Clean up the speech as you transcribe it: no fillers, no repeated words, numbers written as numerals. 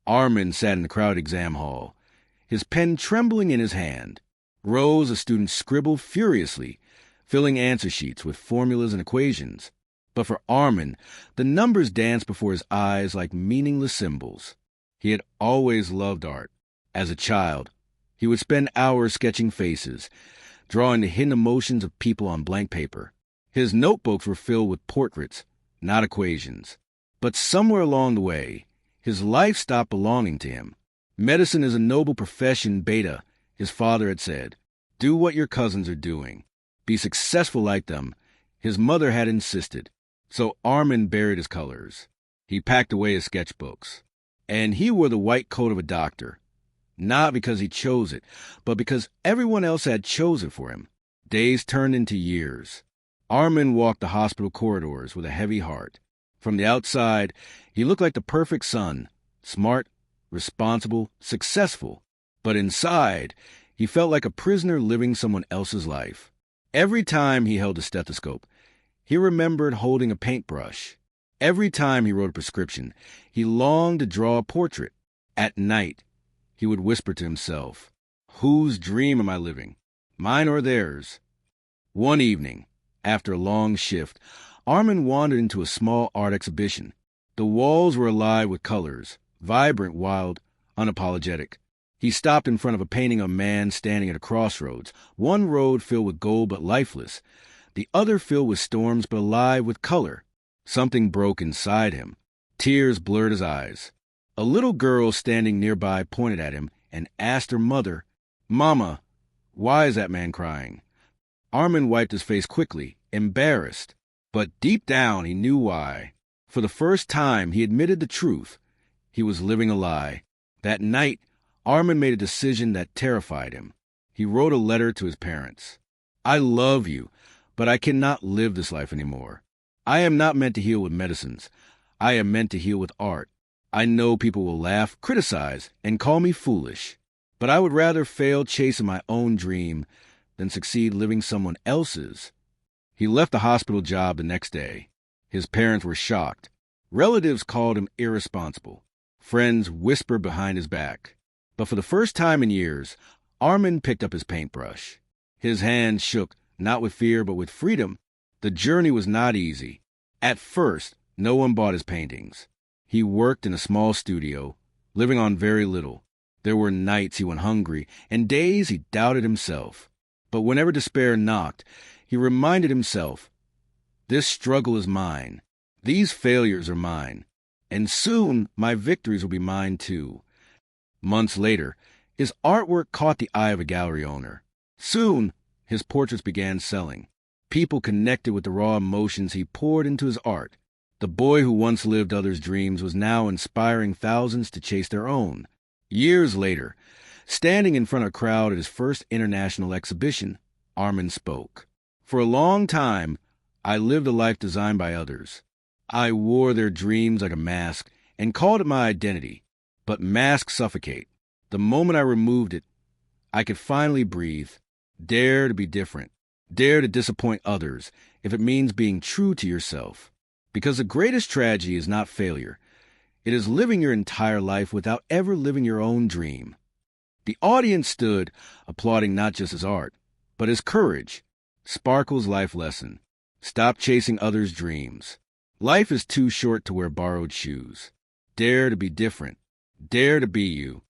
Arman sat in the crowded exam hall, his pen trembling in his hand. Rows of students scribbled furiously, filling answer sheets with formulas and equations. But for Arman, the numbers danced before his eyes like meaningless symbols. He had always loved art. As a child, he would spend hours sketching faces, drawing the hidden emotions of people on blank paper. His notebooks were filled with portraits, not equations. But somewhere along the way, his life stopped belonging to him. Medicine is a noble profession, Beta, his father had said. Do what your cousins are doing. Be successful like them, his mother had insisted. So Arman buried his colors. He packed away his sketchbooks. And he wore the white coat of a doctor. Not because he chose it, but because everyone else had chosen it for him. Days turned into years. Arman walked the hospital corridors with a heavy heart. From the outside, he looked like the perfect son, smart, responsible, successful. But inside, he felt like a prisoner living someone else's life. Every time he held a stethoscope, he remembered holding a paintbrush. Every time he wrote a prescription, he longed to draw a portrait. At night, he would whisper to himself, "Whose dream am I living? Mine or theirs?" One evening, after a long shift, Arman wandered into a small art exhibition. The walls were alive with colors, vibrant, wild, unapologetic. He stopped in front of a painting of a man standing at a crossroads, one road filled with gold but lifeless, the other filled with storms but alive with color. Something broke inside him. Tears blurred his eyes. A little girl standing nearby pointed at him and asked her mother, "Mama, why is that man crying?" Arman wiped his face quickly, embarrassed. But deep down he knew why. For the first time he admitted the truth. He was living a lie. That night, Arman made a decision that terrified him. He wrote a letter to his parents. "I love you, but I cannot live this life anymore. I am not meant to heal with medicines. I am meant to heal with art. I know people will laugh, criticize, and call me foolish. But I would rather fail chasing my own dream than succeed living someone else's." He left the hospital job the next day. His parents were shocked. Relatives called him irresponsible. Friends whispered behind his back. But for the first time in years, Arman picked up his paintbrush. His hands shook, not with fear, but with freedom. The journey was not easy. At first, no one bought his paintings. He worked in a small studio, living on very little. There were nights he went hungry, and days he doubted himself. But whenever despair knocked, he reminded himself, "This struggle is mine. These failures are mine. And soon my victories will be mine too." Months later, his artwork caught the eye of a gallery owner. Soon, his portraits began selling. People connected with the raw emotions he poured into his art. The boy who once lived others' dreams was now inspiring thousands to chase their own. Years later, standing in front of a crowd at his first international exhibition, Arman spoke. "For a long time, I lived a life designed by others. I wore their dreams like a mask and called it my identity. But masks suffocate. The moment I removed it, I could finally breathe. Dare to be different. Dare to disappoint others if it means being true to yourself. Because the greatest tragedy is not failure. It is living your entire life without ever living your own dream." The audience stood, applauding not just his art, but his courage. Sparkle's life lesson. Stop chasing others' dreams. Life is too short to wear borrowed shoes. Dare to be different. Dare to be you.